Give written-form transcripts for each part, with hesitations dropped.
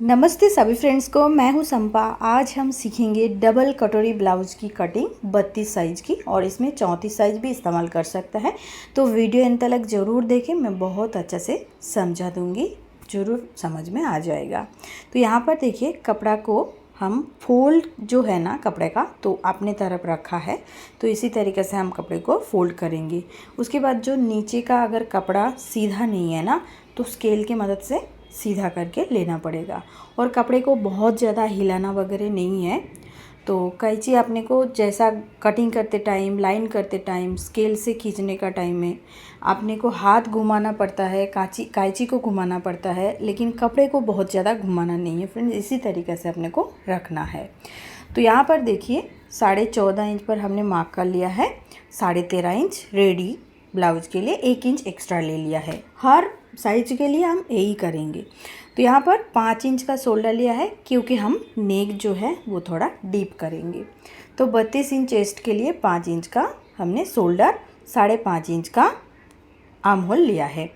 नमस्ते सभी फ्रेंड्स को, मैं हूं संपा। आज हम सीखेंगे डबल कटोरी ब्लाउज की कटिंग 32 साइज़ की, और इसमें 34 साइज़ भी इस्तेमाल कर सकता है। तो वीडियो अंत तक ज़रूर देखें, मैं बहुत अच्छे से समझा दूंगी, ज़रूर समझ में आ जाएगा। तो यहाँ पर देखिए, कपड़ा को हम फोल्ड जो है ना कपड़े का, तो अपने तरफ रखा है, तो इसी तरीके से हम कपड़े को फोल्ड करेंगे। उसके बाद जो नीचे का अगर कपड़ा सीधा नहीं है ना, तो स्केल की मदद से सीधा करके लेना पड़ेगा। और कपड़े को बहुत ज़्यादा हिलाना वगैरह नहीं है। तो कैंची अपने को जैसा कटिंग करते टाइम, लाइन करते टाइम, स्केल से खींचने का टाइम में अपने को हाथ घुमाना पड़ता है, कैंची को घुमाना पड़ता है, लेकिन कपड़े को बहुत ज़्यादा घुमाना नहीं है फ्रेंड्स। इसी तरीके से अपने को रखना है। तो यहाँ पर देखिए, 14.5 इंच पर हमने मार्क कर लिया है। 13.5 इंच रेडी ब्लाउज के लिए 1 इंच एक्स्ट्रा ले लिया है। हर साइज के लिए हम यही करेंगे। तो यहाँ पर 5 इंच का शोल्डर लिया है, क्योंकि हम नेक जो है वो थोड़ा डीप करेंगे। तो 32 इंच चेस्ट के लिए 5 इंच का हमने शोल्डर, 5.5 इंच का आर्म होल लिया है।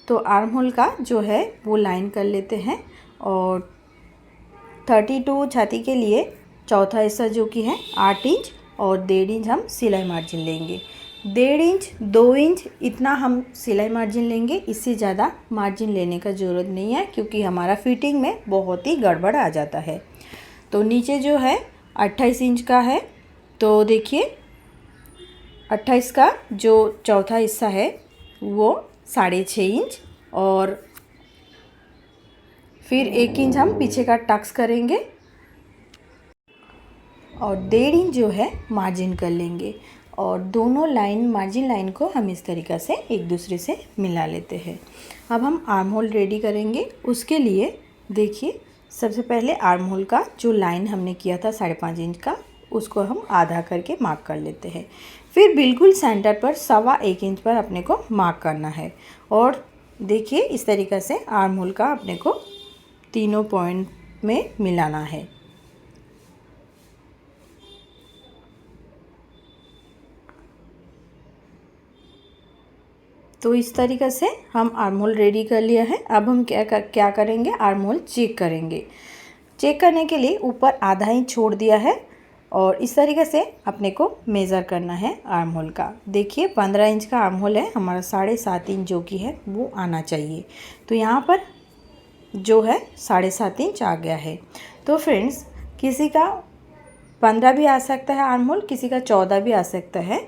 तो आर्म होल का जो है वो लाइन कर लेते हैं। और 32 छाती के लिए चौथा हिस्सा जो कि है 8 इंच और 1.5 इंच हम सिलाई मार्जिन लेंगे। 1.5 इंच 2 इंच इतना हम सिलाई मार्जिन लेंगे। इससे ज़्यादा मार्जिन लेने का ज़रूरत नहीं है, क्योंकि हमारा फिटिंग में बहुत ही गड़बड़ आ जाता है। तो नीचे जो है 28 इंच का है। तो देखिए, 28 का जो चौथा हिस्सा है वो 6.5 इंच, और फिर 1 इंच हम पीछे का टक्स करेंगे, और 1.5 इंच जो है मार्जिन कर लेंगे। और दोनों लाइन, मार्जिन लाइन को हम इस तरीक़े से एक दूसरे से मिला लेते हैं। अब हम आर्म होल रेडी करेंगे। उसके लिए देखिए, सबसे पहले आर्म होल का जो लाइन हमने किया था 5.5 इंच का, उसको हम आधा करके मार्क कर लेते हैं। फिर बिल्कुल सेंटर पर 1.25 इंच पर अपने को मार्क करना है। और देखिए, इस तरीक़े से आर्म होल का अपने को तीनों पॉइंट में मिलाना है। तो इस तरीक़े से हम आर्म होल रेडी कर लिया है। अब हम क्या करेंगे, आर्म होल चेक करेंगे। चेक करने के लिए ऊपर आधा इंच छोड़ दिया है, और इस तरीके से अपने को मेज़र करना है आर्म होल का। देखिए, 15 इंच का आर्म होल है हमारा, 7.5 इंच जो कि है वो आना चाहिए। तो यहाँ पर जो है 7.5 इंच आ गया है। तो फ्रेंड्स, किसी का 15 भी आ सकता है आर्म होल, किसी का 14 भी आ सकता है।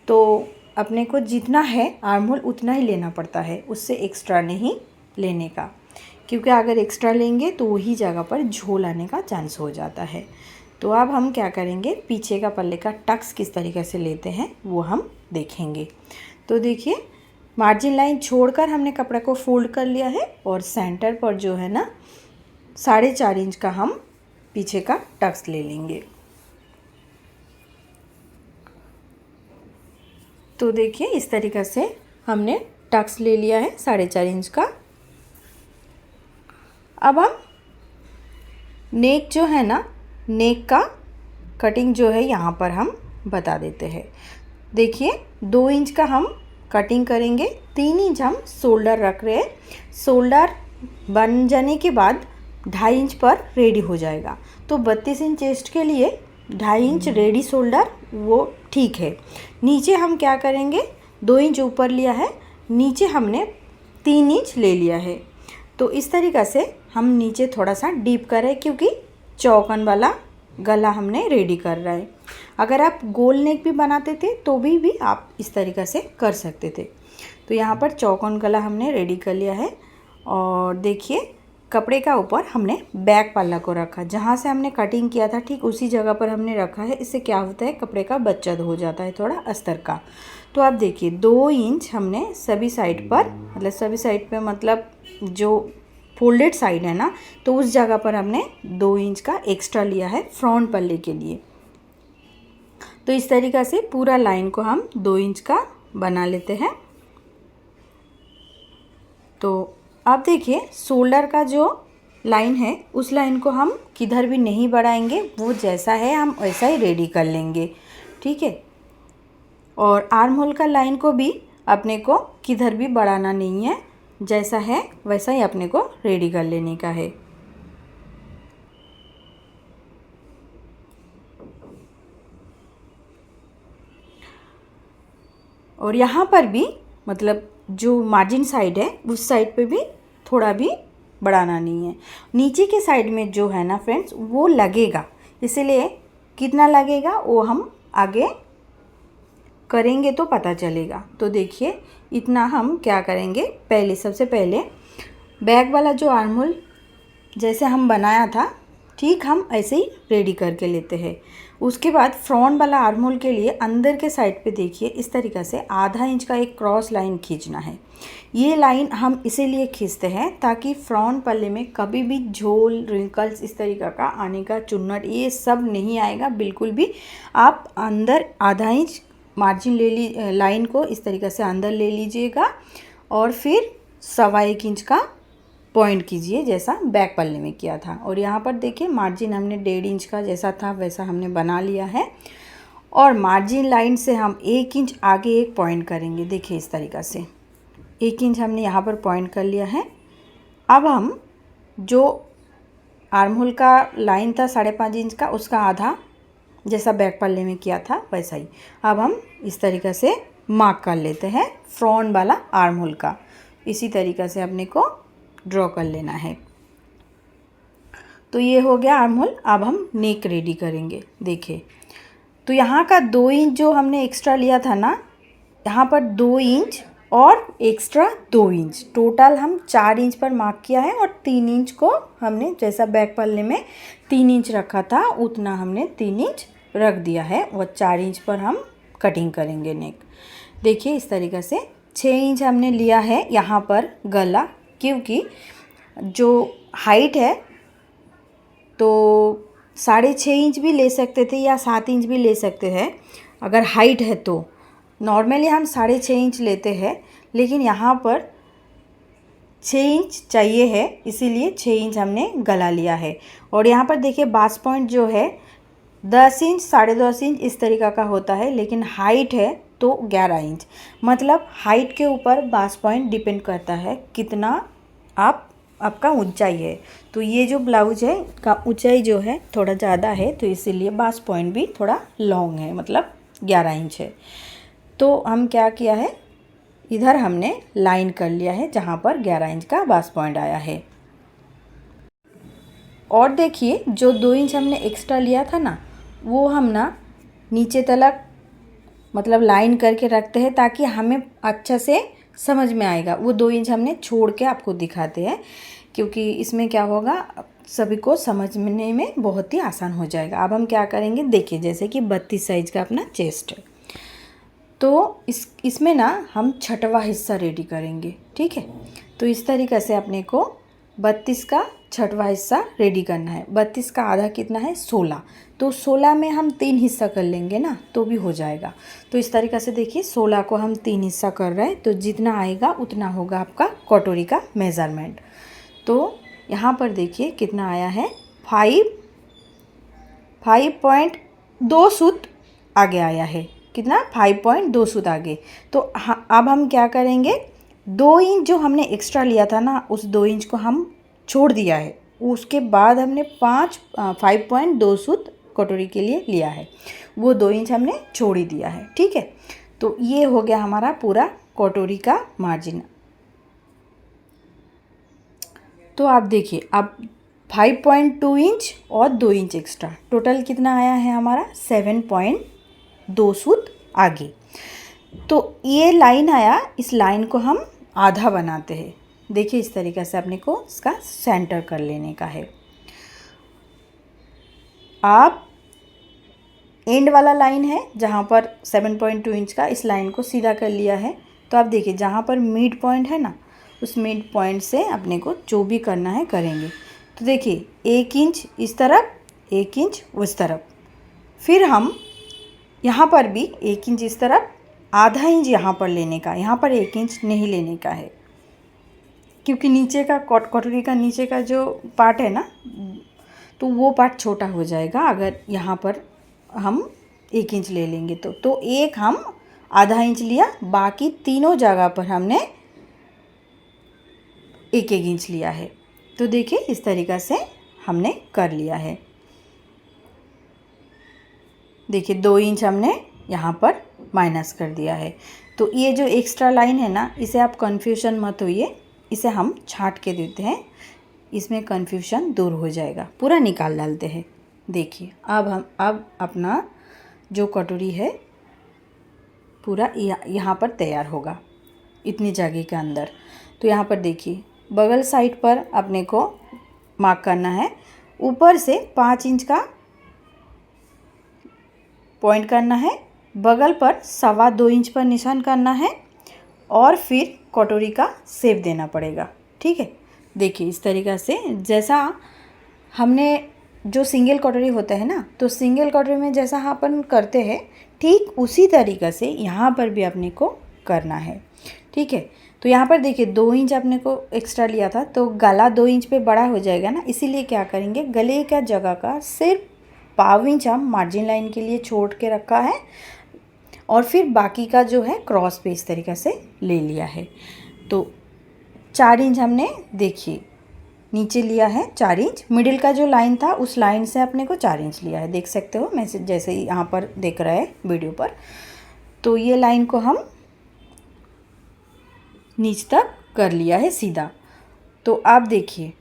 तो अपने को जितना है आर्म होल उतना ही लेना पड़ता है, उससे एक्स्ट्रा नहीं लेने का, क्योंकि अगर एक्स्ट्रा लेंगे तो वही जगह पर झोल आने का चांस हो जाता है। तो अब हम क्या करेंगे, पीछे का पल्ले का टक्स किस तरीके से लेते हैं वो हम देखेंगे। तो देखिए, मार्जिन लाइन छोड़कर हमने कपड़ा को फोल्ड कर लिया है, और सेंटर पर जो है ना 4.5 इंच का हम पीछे का टक्स ले लेंगे। तो देखिए, इस तरीक़े से हमने टक्स ले लिया है 4.5 इंच का। अब हम नेक जो है ना, नेक का कटिंग जो है यहाँ पर हम बता देते हैं। देखिए, 2 इंच का हम कटिंग करेंगे, 3 इंच हम शोल्डर रख रहे हैं। शोल्डर बन जाने के बाद 2.5 इंच पर रेडी हो जाएगा। तो 32 इंच चेस्ट के लिए 2.5 इंच रेडी शोल्डर वो ठीक है। नीचे हम क्या करेंगे, 2 इंच ऊपर लिया है, नीचे हमने 3 इंच ले लिया है। तो इस तरीक़ा से हम नीचे थोड़ा सा डीप करें, क्योंकि चौकन वाला गला हमने रेडी कर रहा है। अगर आप गोल नेक भी बनाते थे तो भी आप इस तरीक़ा से कर सकते थे। तो यहाँ पर चौकन गला हमने रेडी कर लिया है। और देखिए, कपड़े का ऊपर हमने बैक पल्ला को रखा, जहाँ से हमने कटिंग किया था ठीक उसी जगह पर हमने रखा है। इससे क्या होता है, कपड़े का बचत हो जाता है थोड़ा अस्तर का। तो आप देखिए, 2 इंच हमने सभी साइड पर, मतलब सभी साइड पे मतलब जो फोल्डेड साइड है ना, तो उस जगह पर हमने 2 इंच का एक्स्ट्रा लिया है फ्रंट पल्ले के लिए। तो इस तरीक़ा से पूरा लाइन को हम 2 इंच का बना लेते हैं। तो अब देखिए, शोल्डर का जो लाइन है उस लाइन को हम किधर भी नहीं बढ़ाएंगे, वो जैसा है हम वैसा ही रेडी कर लेंगे, ठीक है। और आर्म होल का लाइन को भी अपने को किधर भी बढ़ाना नहीं है, जैसा है वैसा ही अपने को रेडी कर लेने का है। और यहाँ पर भी मतलब जो मार्जिन साइड है उस साइड पे भी थोड़ा भी बढ़ाना नहीं है। नीचे के साइड में जो है ना फ्रेंड्स वो लगेगा, इसलिए कितना लगेगा वो हम आगे करेंगे तो पता चलेगा। तो देखिए इतना हम क्या करेंगे, पहले सबसे पहले बैक वाला जो आर्म होल जैसे हम बनाया था ठीक हम ऐसे ही रेडी करके लेते हैं। उसके बाद फ्रंट वाला आर्म होल के लिए अंदर के साइड पे देखिए इस तरीक़ा से आधा इंच का एक क्रॉस लाइन खींचना है। ये लाइन हम इसीलिए खींचते हैं ताकि फ्रंट पल्ले में कभी भी झोल रिंकल्स इस तरीक़ा का आने का, चुन्नट ये सब नहीं आएगा बिल्कुल भी। आप अंदर आधा इंच मार्जिन लाइन को इस तरीक़े से अंदर ले लीजिएगा और फिर 1.25 इंच का पॉइंट कीजिए जैसा बैक पल्ले में किया था। और यहाँ पर देखिए मार्जिन हमने 1.5 इंच का जैसा था वैसा हमने बना लिया है और मार्जिन लाइन से हम 1 इंच आगे एक पॉइंट करेंगे। देखिए इस तरीक़ा से 1 इंच हमने यहाँ पर पॉइंट कर लिया है। अब हम जो आर्म होल का लाइन था 5.5 इंच का उसका आधा जैसा बैक पल्ले में किया था वैसा ही अब हम इस तरीक़े से मार्क कर लेते हैं फ्रंट वाला आर्म होल का। इसी तरीक़े से अपने को ड्रॉ कर लेना है। तो ये हो गया आर्म होल। अब हम नेक रेडी करेंगे। देखिए तो यहाँ का 2 इंच जो हमने एक्स्ट्रा लिया था ना, यहाँ पर 2 इंच और एक्स्ट्रा 2 इंच, टोटल हम 4 इंच पर मार्क किया है और 3 इंच को हमने जैसा बैक पल्ले में 3 इंच रखा था उतना हमने 3 इंच रख दिया है और 4 इंच पर हम कटिंग करेंगे नेक। देखिए इस तरीक़े से 6 इंच हमने लिया है यहाँ पर गला, क्योंकि जो हाइट है तो 6.5 इंच भी ले सकते थे या 7 इंच भी ले सकते हैं अगर हाइट है तो। नॉर्मली हम 6.5 इंच लेते हैं लेकिन यहाँ पर 6 इंच चाहिए है इसीलिए 6 इंच हमने गला लिया है। और यहाँ पर देखिए बास पॉइंट जो है 10 इंच 10.5 इंच इस तरीक़ा का होता है, लेकिन हाइट है तो 11 इंच। मतलब हाइट के ऊपर बास पॉइंट डिपेंड करता है कितना आपका ऊंचाई है। तो ये जो ब्लाउज है का ऊंचाई जो है थोड़ा ज़्यादा है तो इसीलिए बास पॉइंट भी थोड़ा लॉन्ग है, मतलब 11 इंच है। तो हम क्या किया है, इधर हमने लाइन कर लिया है जहाँ पर 11 इंच का बास पॉइंट आया है। और देखिए जो 2 इंच हमने एक्स्ट्रा लिया था ना वो हम ना नीचे तलक मतलब लाइन करके रखते हैं ताकि हमें अच्छा से समझ में आएगा। वो 2 इंच हमने छोड़ के आपको दिखाते हैं क्योंकि इसमें क्या होगा सभी को समझने में बहुत ही आसान हो जाएगा। अब हम क्या करेंगे, देखिए जैसे कि 32 साइज़ का अपना चेस्ट है तो इसमें ना हम 6वां हिस्सा रेडी करेंगे। ठीक है, तो इस तरीक़े से अपने को 32 का 6वां हिस्सा रेडी करना है। 32 का आधा कितना है 16, तो 16 में हम 3 हिस्सा कर लेंगे ना तो भी हो जाएगा। तो इस तरीक़े से देखिए 16 को हम 3 हिस्सा कर रहे हैं तो जितना आएगा उतना होगा आपका कटोरी का मेज़रमेंट। तो यहाँ पर देखिए कितना आया है 5.2 सूत आगे आया है। कितना 5.2 सूत आगे। तो अब हम क्या करेंगे, 2 इंच जो हमने एक्स्ट्रा लिया था ना उस 2 इंच को हम छोड़ दिया है। उसके बाद हमने 5.2 सूत कटोरी के लिए लिया है, वो 2 इंच हमने छोड़ ही दिया है। ठीक है, तो ये हो गया हमारा पूरा कटोरी का मार्जिन। तो आप देखिए अब 5.2 इंच और 2 इंच एक्स्ट्रा टोटल कितना आया है हमारा 7.2 सूत आगे। तो ये लाइन आया, इस लाइन को हम आधा बनाते हैं। देखिए इस तरीक़े से अपने को इसका सेंटर कर लेने का है। आप एंड वाला लाइन है जहाँ पर 7.2 इंच का, इस लाइन को सीधा कर लिया है। तो आप देखिए जहाँ पर मिड पॉइंट है ना उस मिड पॉइंट से अपने को जो भी करना है करेंगे। तो देखिए 1 इंच इस तरफ 1 इंच उस तरफ, फिर हम यहाँ पर भी 1 इंच इस तरफ, आधा इंच यहाँ पर लेने का, यहाँ पर 1 इंच नहीं लेने का है क्योंकि नीचे का कटोरी का नीचे का जो पार्ट है ना तो वो पार्ट छोटा हो जाएगा अगर यहाँ पर हम 1 इंच ले लेंगे तो एक हम आधा इंच लिया, बाकी तीनों जगह पर हमने 1-1 इंच लिया है। तो देखिए इस तरीक़ा से हमने कर लिया है। देखिए 2 इंच हमने यहाँ पर माइनस कर दिया है। तो ये जो एक्स्ट्रा लाइन है ना, इसे आप कन्फ्यूजन मत होइए, इसे हम छांट के देते हैं, इसमें कन्फ्यूजन दूर हो जाएगा। पूरा निकाल डालते हैं। देखिए अब अपना जो कटोरी है पूरा यहाँ पर तैयार होगा इतनी जगह के अंदर। तो यहाँ पर देखिए बगल साइड पर अपने को मार्क करना है, ऊपर से 5 इंच का पॉइंट करना है, बगल पर 2.25 इंच पर निशान करना है और फिर कटोरी का शेप देना पड़ेगा। ठीक है, देखिए इस तरीक़ा से जैसा हमने जो सिंगल कटोरी होता है ना, तो सिंगल कटोरी में जैसा अपन करते हैं ठीक उसी तरीक़ा से यहाँ पर भी अपने को करना है। ठीक है, तो यहाँ पर देखिए 2 इंच अपने को एक्स्ट्रा लिया था, तो गला 2 इंच पे बड़ा हो जाएगा ना, इसीलिए क्या करेंगे, गले का जगह का सिर्फ 1/2 इंच हम मार्जिन लाइन के लिए छोड़ के रखा है और फिर बाकी का जो है क्रॉस पे इस तरीक़ा से ले लिया है। तो 4 इंच हमने देखिए नीचे लिया है 4 इंच, मिडिल का जो लाइन था उस लाइन से अपने को 4 इंच लिया है, देख सकते हो मैं जैसे यहाँ पर देख रहा है वीडियो पर। तो ये लाइन को हम नीच तक कर लिया है सीधा। तो आप देखिए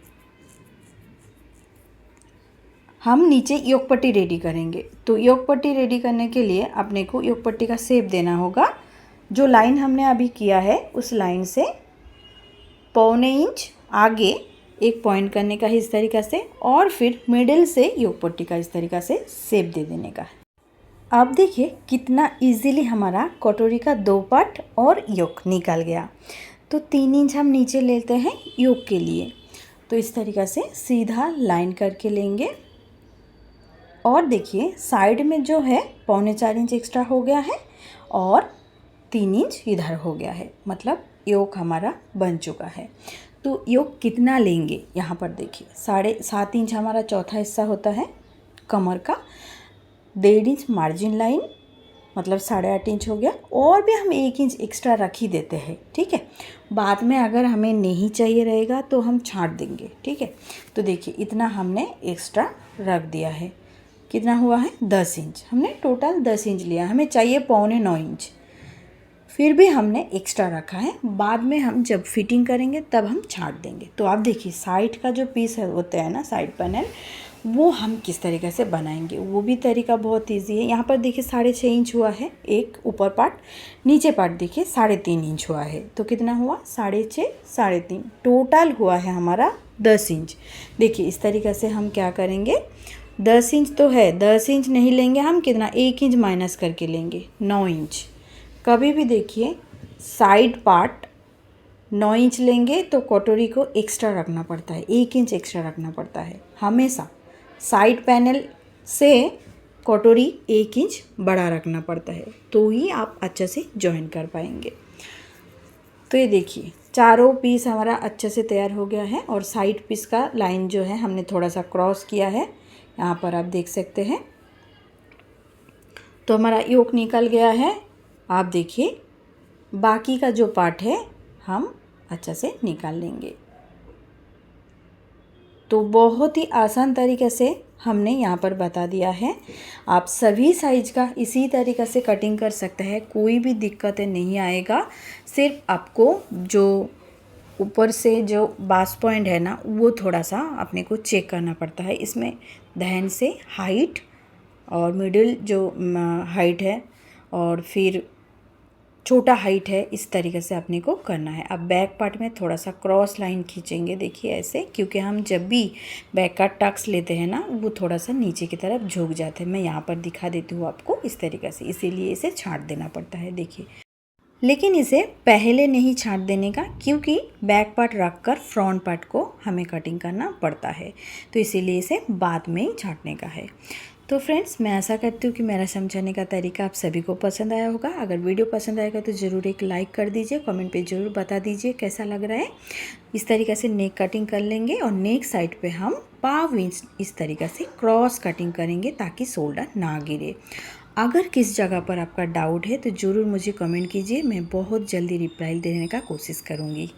हम नीचे योक पट्टी रेडी करेंगे। तो योक पट्टी रेडी करने के लिए अपने को योक पट्टी का शेप देना होगा। जो लाइन हमने अभी किया है उस लाइन से 1.25 इंच आगे एक पॉइंट करने का है इस तरीक़ा से, और फिर मिडिल से योक पट्टी का इस तरीक़ा से शेप दे देने का है। अब देखिए कितना इजीली हमारा कटोरी का 2 पार्ट और योक निकल गया। तो 3 इंच हम नीचे लेते हैं योक के लिए। तो इस तरीक़ा से सीधा लाइन करके लेंगे और देखिए साइड में जो है 3.25 इंच एक्स्ट्रा हो गया है और 3 इंच इधर हो गया है, मतलब योक हमारा बन चुका है। तो योक कितना लेंगे, यहाँ पर देखिए 7.5 इंच हमारा चौथा हिस्सा होता है कमर का, 1.5 इंच मार्जिन लाइन मतलब 8.5 इंच हो गया, और भी हम 1 इंच एक्स्ट्रा रख ही देते हैं। ठीक है, बाद में अगर हमें नहीं चाहिए रहेगा तो हम छांट देंगे। ठीक है, तो देखिए इतना हमने एक्स्ट्रा रख दिया है। कितना हुआ है 10 इंच, हमने टोटल 10 इंच लिया, हमें चाहिए 8.25 इंच, फिर भी हमने एक्स्ट्रा रखा है। बाद में हम जब फिटिंग करेंगे तब हम छांट देंगे। तो आप देखिए साइड का जो पीस है होता है ना, साइड पैनल, वो हम किस तरीके से बनाएंगे, वो भी तरीका बहुत इजी है। यहाँ पर देखिए 6.5 इंच हुआ है एक ऊपर पार्ट, नीचे पार्ट देखिए 3.5 इंच हुआ है। तो कितना हुआ 6.5 3.5, टोटल हुआ है हमारा 10 इंच। देखिए इस तरीके से हम क्या करेंगे, 10 इंच तो है, 10 इंच नहीं लेंगे हम, कितना 1 इंच माइनस करके लेंगे 9 इंच। कभी भी देखिए साइड पार्ट 9 इंच लेंगे तो कटोरी को एक्स्ट्रा रखना पड़ता है, 1 इंच एक्स्ट्रा रखना पड़ता है हमेशा। साइड पैनल से कटोरी 1 इंच बड़ा रखना पड़ता है, तो ही आप अच्छे से जॉइन कर पाएंगे। तो ये देखिए चारों पीस हमारा अच्छे से तैयार हो गया है और साइड पीस का लाइन जो है हमने थोड़ा सा क्रॉस किया है, यहाँ पर आप देख सकते हैं। तो हमारा योक निकल गया है। आप देखिए बाकी का जो पार्ट है हम अच्छे से निकाल लेंगे। तो बहुत ही आसान तरीके से हमने यहाँ पर बता दिया है। आप सभी साइज का इसी तरीके से कटिंग कर सकते हैं, कोई भी दिक्कतें नहीं आएगा। सिर्फ आपको जो ऊपर से जो बास पॉइंट है ना, वो थोड़ा सा अपने को चेक करना पड़ता है। इसमें ध्यान से हाइट और मिडिल जो हाइट है और फिर छोटा हाइट है, इस तरीके से अपने को करना है। अब बैक पार्ट में थोड़ा सा क्रॉस लाइन खींचेंगे, देखिए ऐसे, क्योंकि हम जब भी बैक का टक्स लेते हैं ना, वो थोड़ा सा नीचे की तरफ झुक जाते हैं। मैं यहाँ पर दिखा देती हूँ आपको इस तरीके से, इसीलिए इसे छांट देना पड़ता है। देखिए, लेकिन इसे पहले नहीं छांट देने का, क्योंकि बैक पार्ट रख कर फ्रंट पार्ट को हमें कटिंग करना पड़ता है, तो इसीलिए इसे बाद में ही छांटने का है। तो फ्रेंड्स, मैं आशा करती हूँ कि मेरा समझाने का तरीका आप सभी को पसंद आया होगा। अगर वीडियो पसंद आएगा तो ज़रूर एक लाइक कर दीजिए, कमेंट पे ज़रूर बता दीजिए कैसा लग रहा है। इस तरीके से नेक कटिंग कर लेंगे और नेक साइड पे हम 1/2 इंच इस तरीके से क्रॉस कटिंग करेंगे ताकि शोल्डर ना गिरे। अगर किस जगह पर आपका डाउट है तो ज़रूर मुझे कमेंट कीजिए, मैं बहुत जल्दी रिप्लाई देने का कोशिश करूँगी।